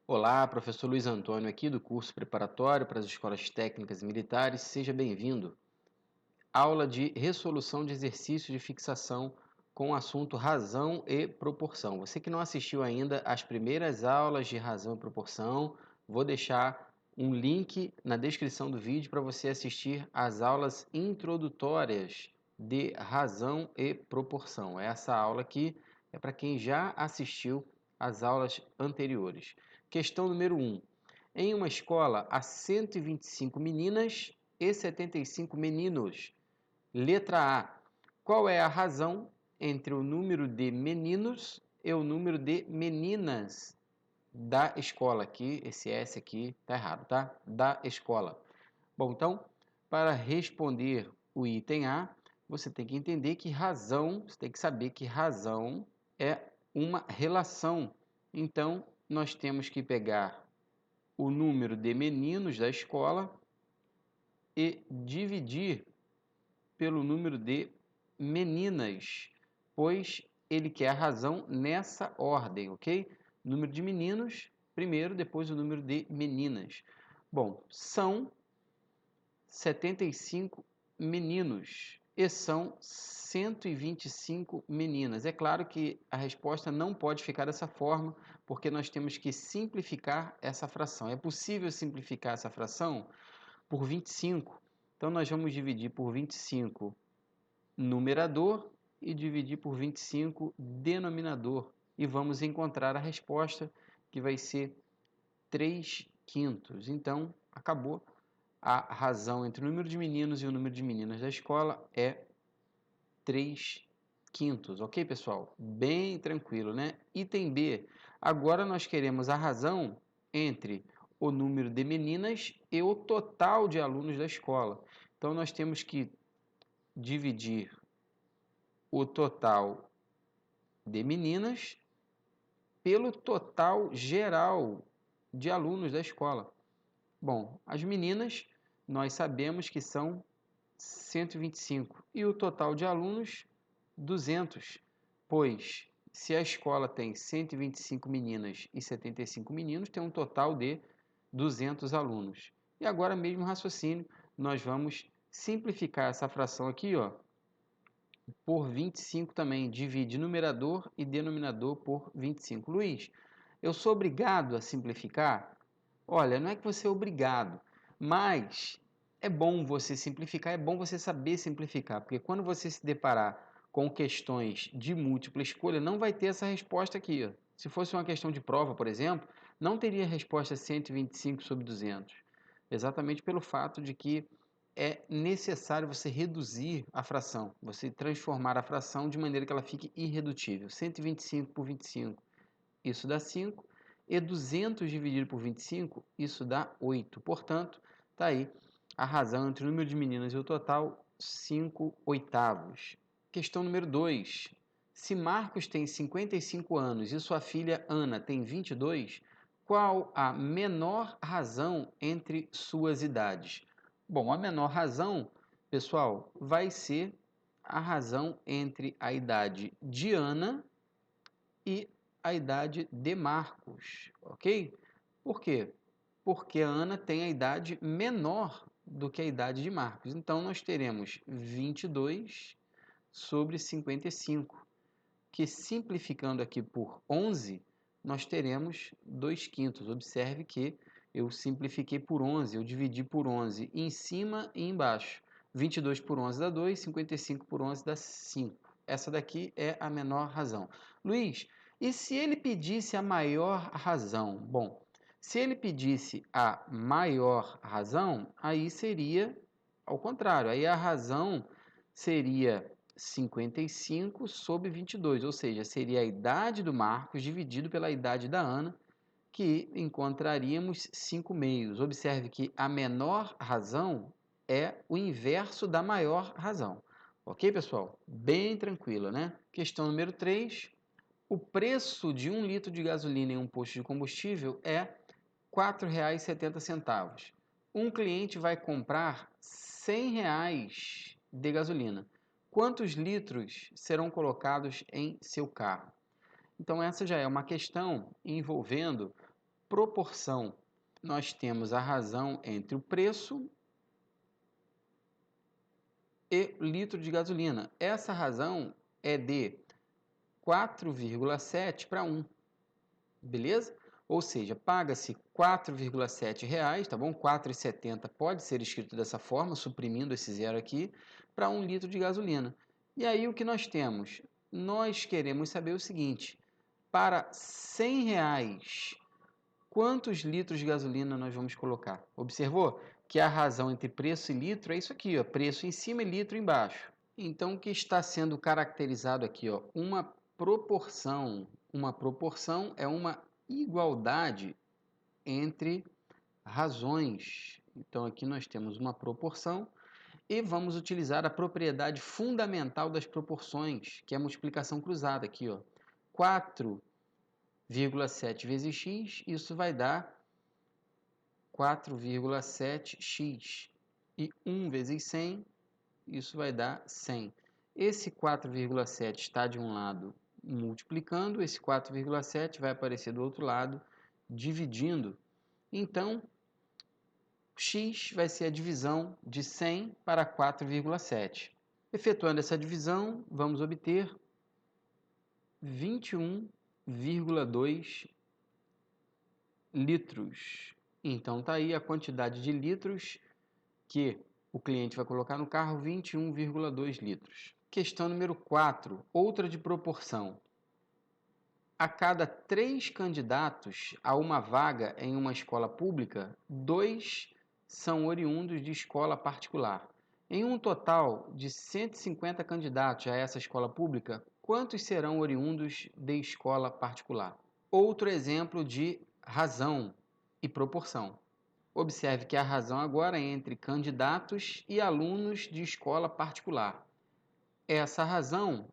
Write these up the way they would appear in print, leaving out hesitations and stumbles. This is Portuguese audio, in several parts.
Olá, professor Luiz Antônio aqui do curso preparatório para as escolas técnicas e militares. Seja bem-vindo. Aula de resolução de exercício de fixação com o assunto razão e proporção. Você que não assistiu ainda às primeiras aulas de razão e proporção, vou deixar um link na descrição do vídeo para você assistir às aulas introdutórias de razão e proporção. Essa aula aqui é para quem já assistiu às aulas anteriores. Questão número 1. Em uma escola há 125 meninas e 75 meninos. Letra A. Qual é a razão entre o número de meninos e o número de meninas da escola? Aqui, esse S aqui tá errado, tá? Da escola. Bom, então, para responder o item A, você tem que entender que razão, você tem que saber que razão é uma relação. Então, nós temos que pegar o número de meninos da escola e dividir pelo número de meninas, pois ele quer a razão nessa ordem, ok? Número de meninos primeiro, depois o número de meninas. Bom, são 75 meninos e são 125 meninas. É claro que a resposta não pode ficar dessa forma, porque nós temos que simplificar essa fração. É possível simplificar essa fração por 25. Então, nós vamos dividir por 25 numerador e dividir por 25 denominador. E vamos encontrar a resposta, que vai ser 3 quintos. Então, acabou. A razão entre o número de meninos e o número de meninas da escola é 3 quintos. Ok, pessoal? Bem tranquilo, né? Item B. Agora nós queremos a razão entre o número de meninas e o total de alunos da escola. Então, nós temos que dividir o total de meninas pelo total geral de alunos da escola. Bom, as meninas nós sabemos que são 125 e o total de alunos 200, pois se a escola tem 125 meninas e 75 meninos, tem um total de 200 alunos. E agora mesmo raciocínio, nós vamos simplificar essa fração aqui, ó, por 25 também. Divide numerador e denominador por 25. Luiz, eu sou obrigado a simplificar? Olha, não é que você é obrigado, mas é bom você simplificar, é bom você saber simplificar, porque quando você se deparar com questões de múltipla escolha, não vai ter essa resposta aqui. Ó. Se fosse uma questão de prova, por exemplo, não teria a resposta 125 sobre 200, exatamente pelo fato de que é necessário você reduzir a fração, você transformar a fração de maneira que ela fique irredutível. 125 por 25, isso dá 5, e 200 dividido por 25, isso dá 8. Portanto, está aí a razão entre o número de meninas e o total, 5 oitavos. Questão número 2. Se Marcos tem 55 anos e sua filha Ana tem 22, qual a menor razão entre suas idades? Bom, a menor razão, pessoal, vai ser a razão entre a idade de Ana e a idade de Marcos, ok? Por quê? Porque a Ana tem a idade menor do que a idade de Marcos. Então, nós teremos 22 sobre 55, que simplificando aqui por 11, nós teremos 2 quintos. Observe que eu simplifiquei por 11, eu dividi por 11 em cima e embaixo. 22 por 11 dá 2, 55 por 11 dá 5. Essa daqui é a menor razão. Luiz, e se ele pedisse a maior razão? Bom, se ele pedisse a maior razão, aí seria ao contrário. Aí a razão seria 55 sobre 22, ou seja, seria a idade do Marcos dividido pela idade da Ana, que encontraríamos 5 meios. Observe que a menor razão é o inverso da maior razão. Ok, pessoal? Bem tranquilo, né? Questão número 3. O preço de 1 litro de gasolina em um posto de combustível é R$ 4,70. Um cliente vai comprar R$ 100 de gasolina. Quantos litros serão colocados em seu carro? Então, essa já é uma questão envolvendo proporção. Nós temos a razão entre o preço e litro de gasolina. Essa razão é de 4,7 para 1, beleza? Ou seja, paga-se R$ 4,7, tá bom? 4,70 pode ser escrito dessa forma, suprimindo esse zero aqui, para 1 litro de gasolina. E aí o que nós temos? Nós queremos saber o seguinte, para R$ 100, quantos litros de gasolina nós vamos colocar? Observou que a razão entre preço e litro é isso aqui, ó, preço em cima e litro embaixo. Então, o que está sendo caracterizado aqui, ó, uma proporção. Uma proporção é uma igualdade entre razões. Então, aqui nós temos uma proporção e vamos utilizar a propriedade fundamental das proporções, que é a multiplicação cruzada aqui, ó. 4,7 vezes x, isso vai dar 4,7x. E 1 vezes 100, isso vai dar 100. Esse 4,7 está de um lado multiplicando, esse 4,7 vai aparecer do outro lado dividindo. Então, x vai ser a divisão de 100 para 4,7. Efetuando essa divisão, vamos obter 21,2 litros. Então, está aí a quantidade de litros que o cliente vai colocar no carro, 21,2 litros. Questão número 4, outra de proporção. A cada 3 candidatos a uma vaga em uma escola pública, 2 são oriundos de escola particular. Em um total de 150 candidatos a essa escola pública, quantos serão oriundos de escola particular? Outro exemplo de razão e proporção. Observe que a razão agora é entre candidatos e alunos de escola particular. Essa razão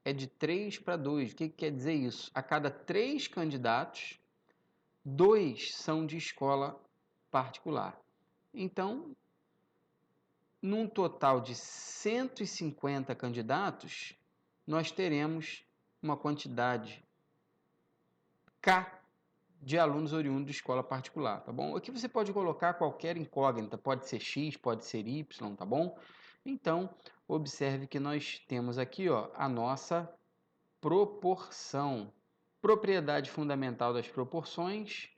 é de 3 para 2. O que quer dizer isso? A cada 3 candidatos, 2 são de escola particular. Então, num total de 150 candidatos, nós teremos uma quantidade K de alunos oriundos de escola particular, tá bom? Aqui você pode colocar qualquer incógnita, pode ser X, pode ser Y, tá bom? Então, observe que nós temos aqui, ó, a nossa proporção. Propriedade fundamental das proporções,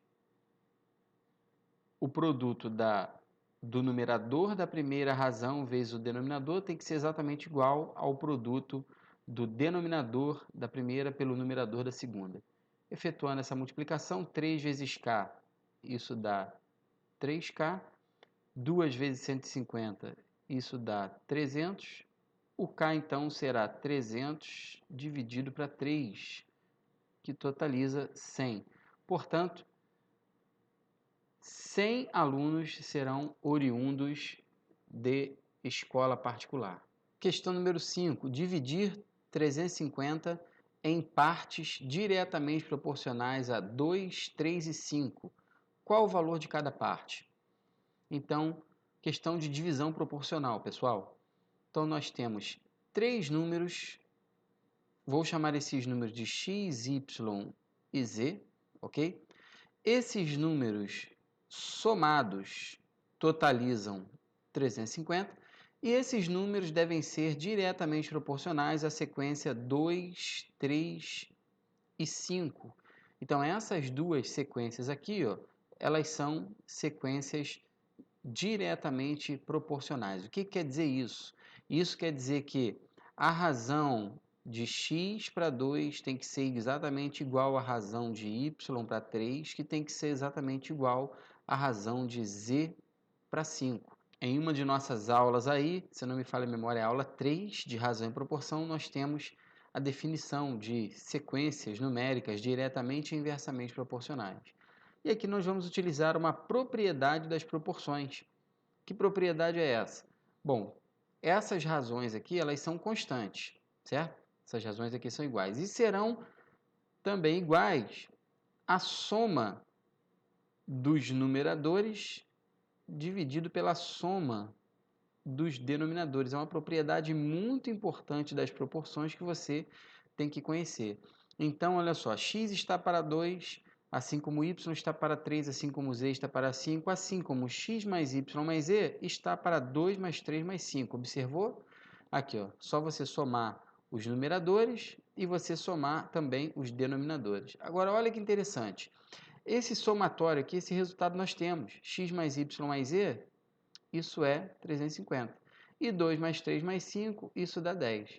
o produto do numerador da primeira razão vezes o denominador tem que ser exatamente igual ao produto do denominador da primeira pelo numerador da segunda. Efetuando essa multiplicação, 3 vezes K, isso dá 3K. 2 vezes 150, isso dá 300. O K, então, será 300 dividido para 3, que totaliza 100. Portanto, 100 alunos serão oriundos de escola particular. Questão número 5. Dividir 350 em partes diretamente proporcionais a 2, 3 e 5. Qual o valor de cada parte? Então, questão de divisão proporcional, pessoal. Então, nós temos 3 números, vou chamar esses números de x, y e z, ok? Esses números somados totalizam 350 e esses números devem ser diretamente proporcionais à sequência 2, 3 e 5. Então, essas duas sequências aqui, ó, elas são sequências diretamente proporcionais. O que quer dizer isso? Isso quer dizer que a razão de x para 2 tem que ser exatamente igual à razão de y para 3, que tem que ser exatamente igual à razão de z para 5. Em uma de nossas aulas aí, se não me falha a memória, a aula 3 de razão e proporção, nós temos a definição de sequências numéricas diretamente e inversamente proporcionais. E aqui nós vamos utilizar uma propriedade das proporções. Que propriedade é essa? Bom, essas razões aqui, elas são constantes, certo? Essas razões aqui são iguais. E serão também iguais à soma dos numeradores dividido pela soma dos denominadores. É uma propriedade muito importante das proporções que você tem que conhecer. Então, olha só, x está para 2, assim como y está para 3, assim como z está para 5, assim como x mais y mais z está para 2 mais 3 mais 5. Observou? Aqui, ó, só você somar os numeradores e você somar também os denominadores. Agora, olha que interessante. Esse somatório aqui, esse resultado nós temos. X mais y mais z, isso é 350. E 2 mais 3 mais 5, isso dá 10.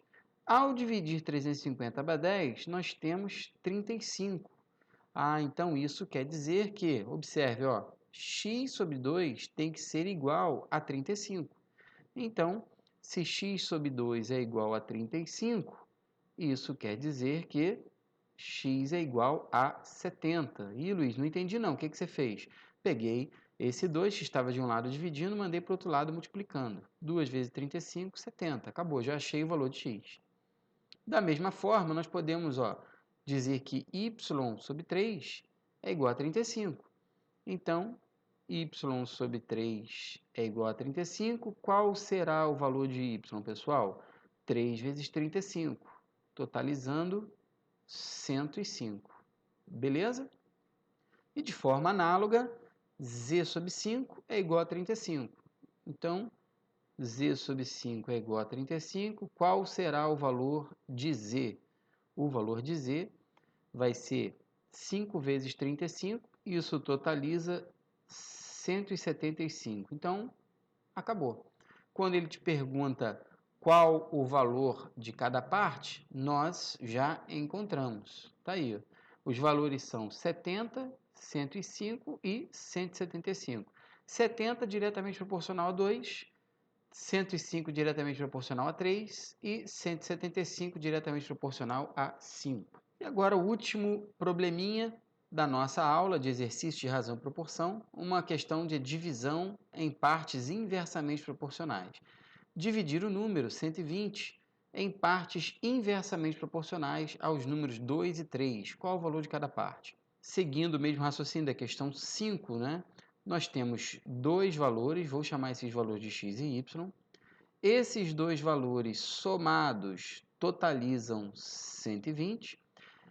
Ao dividir 350 para 10, nós temos 35. Ah, então isso quer dizer que, observe, ó, x sobre 2 tem que ser igual a 35. Então, se x sobre 2 é igual a 35, isso quer dizer que x é igual a 70. Ih, Luiz, não entendi não. O que você fez? Peguei esse 2 que estava de um lado dividindo, mandei para o outro lado multiplicando. 2 vezes 35, 70. Acabou, já achei o valor de x. Da mesma forma, nós podemos dizer que y sobre 3 é igual a 35. Então, y sobre 3 é igual a 35. Qual será o valor de y, pessoal? 3 vezes 35, totalizando 105. Beleza? E de forma análoga, z sobre 5 é igual a 35. Então, z sobre 5 é igual a 35. Qual será o valor de z? O valor de z vai ser 5 vezes 35, isso totaliza 175. Então, acabou. Quando ele te pergunta qual o valor de cada parte, nós já encontramos. Tá aí. Os valores são 70, 105 e 175. 70 diretamente proporcional a 2, 105 diretamente proporcional a 3 e 175 diretamente proporcional a 5. E agora o último probleminha da nossa aula de exercício de razão e proporção, uma questão de divisão em partes inversamente proporcionais. Dividir o número 120 em partes inversamente proporcionais aos números 2 e 3. Qual o valor de cada parte? Seguindo o mesmo raciocínio da questão 5, né? Nós temos dois valores, vou chamar esses valores de x e y. Esses dois valores somados totalizam 120.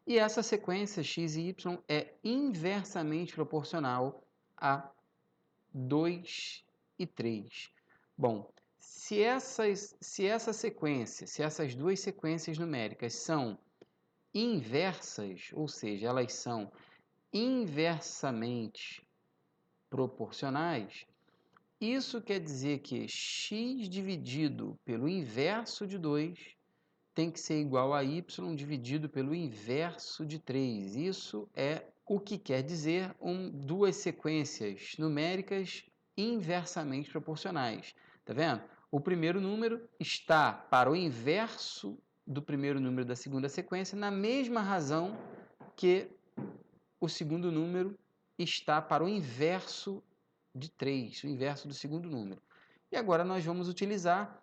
E essa sequência x e y é inversamente proporcional a 2 e 3. Bom, se essas duas sequências numéricas são inversas, ou seja, elas são inversamente proporcionais, isso quer dizer que x dividido pelo inverso de 2 tem que ser igual a y dividido pelo inverso de 3. Isso é o que quer dizer duas sequências numéricas inversamente proporcionais. Tá vendo? O primeiro número está para o inverso do primeiro número da segunda sequência, na mesma razão que o segundo número está para o inverso de 3, o inverso do segundo número. E agora nós vamos utilizar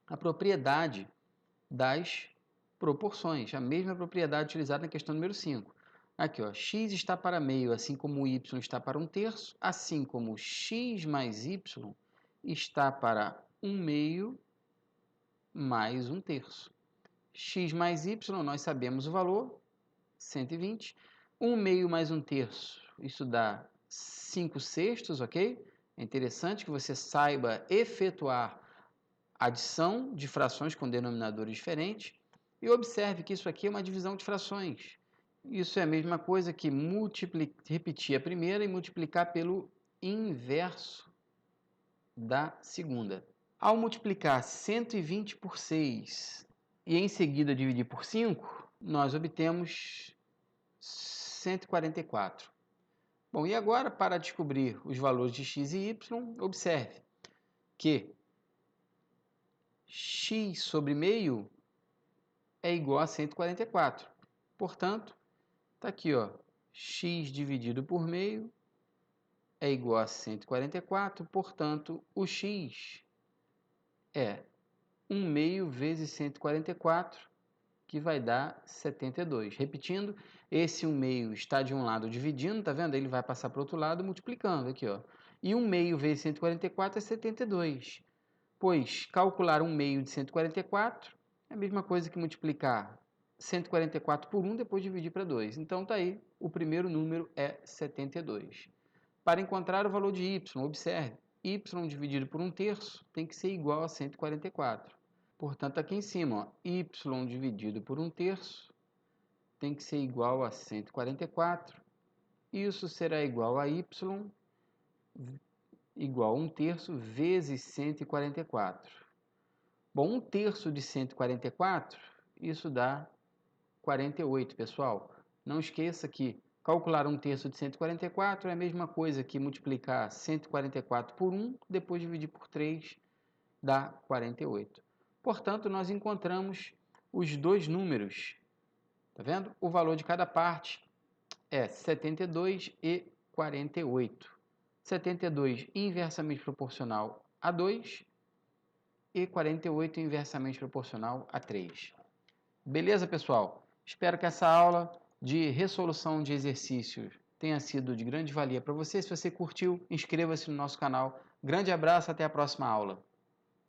a propriedade das proporções, a mesma propriedade utilizada na questão número 5. Aqui, ó, x está para meio, assim como y está para 1/3, assim como x mais y está para 1/2 mais 1/3. X mais y, nós sabemos o valor, 120. 1/2 mais 1/3, isso dá 5/6, ok? É interessante que você saiba efetuar adição de frações com denominadores diferentes. E observe que isso aqui é uma divisão de frações. Isso é a mesma coisa que repetir a primeira e multiplicar pelo inverso da segunda. Ao multiplicar 120 por 6 e em seguida dividir por 5, nós obtemos 144. Bom, e agora para descobrir os valores de x e y, observe que x sobre meio é igual a 144. Portanto, está aqui, ó, x dividido por meio é igual a 144. Portanto, o x é 1/2 vezes 144, que vai dar 72. Repetindo, esse 1/2 está de um lado dividindo, tá vendo? Ele vai passar para o outro lado multiplicando aqui, ó. E 1/2 vezes 144 é 72. Pois calcular 1/2 de 144 é a mesma coisa que multiplicar 144 por 1, depois dividir para 2. Então, está aí, o primeiro número é 72. Para encontrar o valor de y, observe, y dividido por 1/3 tem que ser igual a 144. Portanto, aqui em cima, ó, y dividido por 1/3 tem que ser igual a 144. Isso será igual a y igual a 1/3 vezes 144. Bom, 1/3 de 144, isso dá 48, pessoal. Não esqueça que calcular 1/3 de 144 é a mesma coisa que multiplicar 144 por 1, depois dividir por 3, dá 48. Portanto, nós encontramos os dois números. Tá vendo? O valor de cada parte é 72 e 48. 72 inversamente proporcional a 2 e 48 inversamente proporcional a 3. Beleza, pessoal? Espero que essa aula de resolução de exercícios tenha sido de grande valia para você. Se você curtiu, inscreva-se no nosso canal. Grande abraço, até a próxima aula.